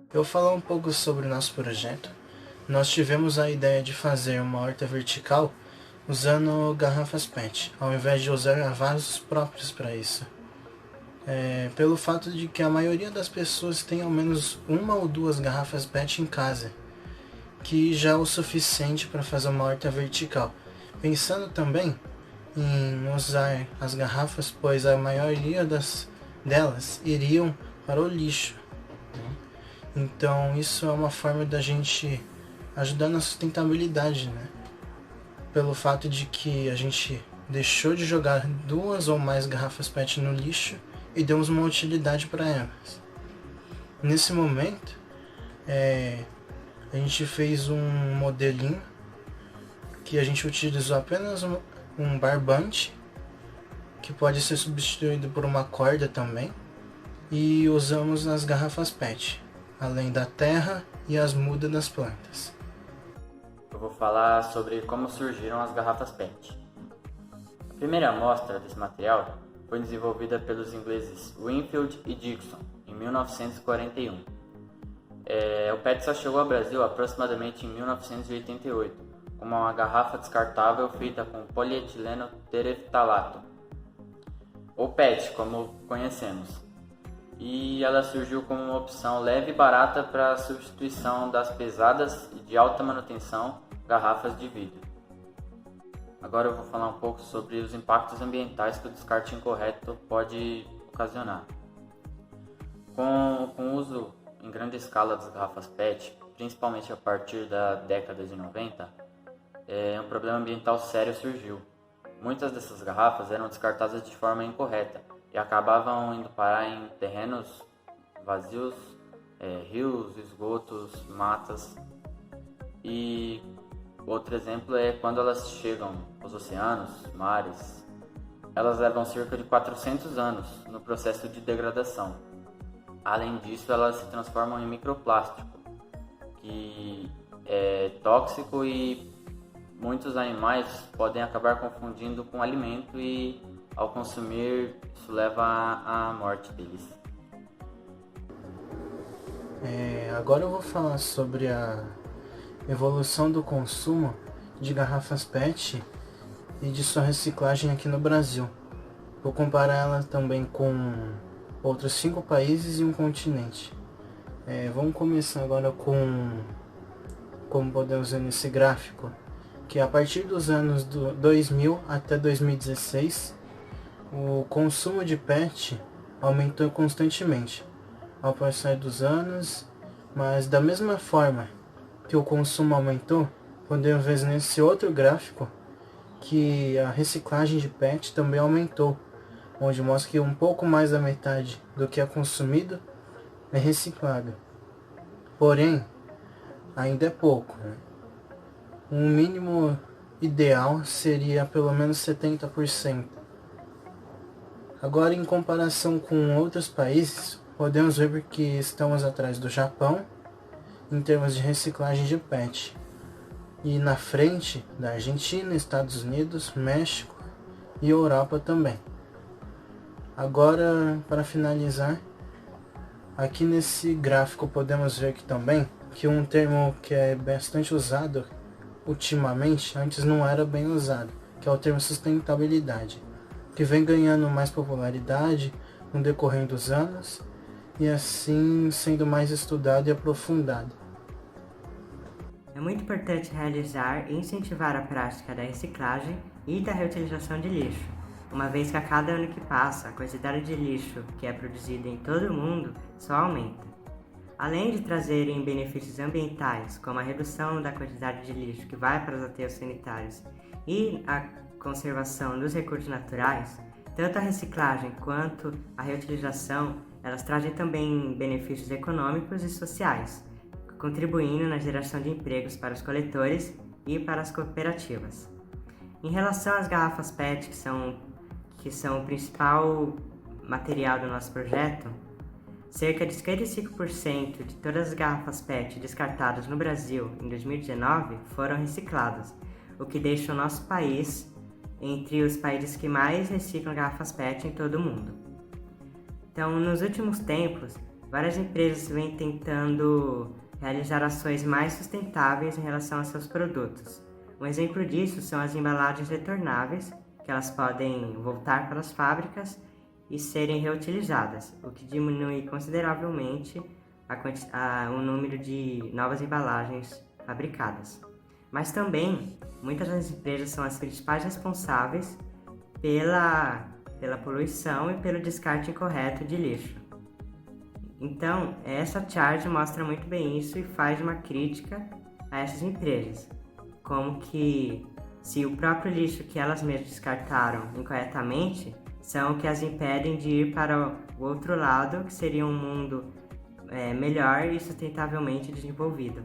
Eu vou falar um pouco sobre o nosso projeto. Nós tivemos a ideia de fazer uma horta vertical usando garrafas PET, ao invés de usar vasos próprios para isso. Pelo fato de que a maioria das pessoas tem ao menos uma ou duas garrafas PET em casa, que já é o suficiente para fazer uma horta vertical. Pensando também em usar as garrafas, pois a maioria delas iriam para o lixo. Então isso é uma forma da gente ajudar na sustentabilidade, né? Pelo fato de que a gente deixou de jogar duas ou mais garrafas PET no lixo e demos uma utilidade para elas. Nesse momento, a gente fez um modelinho que a gente utilizou apenas um barbante, que pode ser substituído por uma corda também, e usamos as garrafas PET, além da terra e as mudas das plantas. Eu vou falar sobre como surgiram as garrafas PET. A primeira amostra desse material foi desenvolvida pelos ingleses Winfield e Dixon em 1941. O PET só chegou ao Brasil aproximadamente em 1988, como uma garrafa descartável feita com polietileno tereftalato, ou PET, como conhecemos. E ela surgiu como uma opção leve e barata para a substituição das pesadas e de alta manutenção garrafas de vidro. Agora eu vou falar um pouco sobre os impactos ambientais que o descarte incorreto pode ocasionar. Com o uso em grande escala das garrafas PET, principalmente a partir da década de 90, um problema ambiental sério surgiu. Muitas dessas garrafas eram descartadas de forma incorreta e acabavam indo parar em terrenos vazios, rios, esgotos, matas. E outro exemplo é quando elas chegam aos oceanos, mares. Elas levam cerca de 400 anos no processo de degradação. Além disso, elas se transformam em microplástico, que é tóxico e muitos animais podem acabar confundindo com alimento e, ao consumir, isso leva à morte deles. Agora eu vou falar sobre a evolução do consumo de garrafas PET e de sua reciclagem aqui no Brasil. Vou comparar ela também com outros 5 países e um continente. Vamos começar agora como podemos ver nesse gráfico, que a partir dos anos 2000 até 2016, o consumo de PET aumentou constantemente ao passar dos anos, mas da mesma forma que o consumo aumentou, podemos ver nesse outro gráfico que a reciclagem de PET também aumentou, onde mostra que um pouco mais da metade do que é consumido é reciclado. Porém, ainda é pouco, né? Um mínimo ideal seria pelo menos 70%. Agora, em comparação com outros países, podemos ver que estamos atrás do Japão em termos de reciclagem de PET, e na frente da Argentina, Estados Unidos, México e Europa também. Agora, para finalizar, aqui nesse gráfico podemos ver que também que um termo que é bastante usado ultimamente, antes não era bem usado, que é o termo sustentabilidade, que vem ganhando mais popularidade no decorrer dos anos e assim sendo mais estudado e aprofundado. É muito importante realizar e incentivar a prática da reciclagem e da reutilização de lixo, uma vez que a cada ano que passa, a quantidade de lixo que é produzida em todo o mundo só aumenta. Além de trazerem benefícios ambientais, como a redução da quantidade de lixo que vai para os aterros sanitários e a conservação dos recursos naturais, tanto a reciclagem quanto a reutilização, elas trazem também benefícios econômicos e sociais, contribuindo na geração de empregos para os coletores e para as cooperativas. Em relação às garrafas PET, que são o principal material do nosso projeto, cerca de 55% de todas as garrafas PET descartadas no Brasil em 2019 foram recicladas, o que deixa o nosso país entre os países que mais reciclam garrafas PET em todo o mundo. Então, nos últimos tempos, várias empresas vêm tentando realizar ações mais sustentáveis em relação a seus produtos. Um exemplo disso são as embalagens retornáveis, que elas podem voltar para as fábricas e serem reutilizadas, o que diminui consideravelmente o número de novas embalagens fabricadas. Mas também, muitas das empresas são as principais responsáveis pela poluição e pelo descarte incorreto de lixo. Então, essa charge mostra muito bem isso e faz uma crítica a essas empresas, como que se o próprio lixo que elas mesmas descartaram incorretamente são o que as impedem de ir para o outro lado, que seria um mundo melhor e sustentavelmente desenvolvido.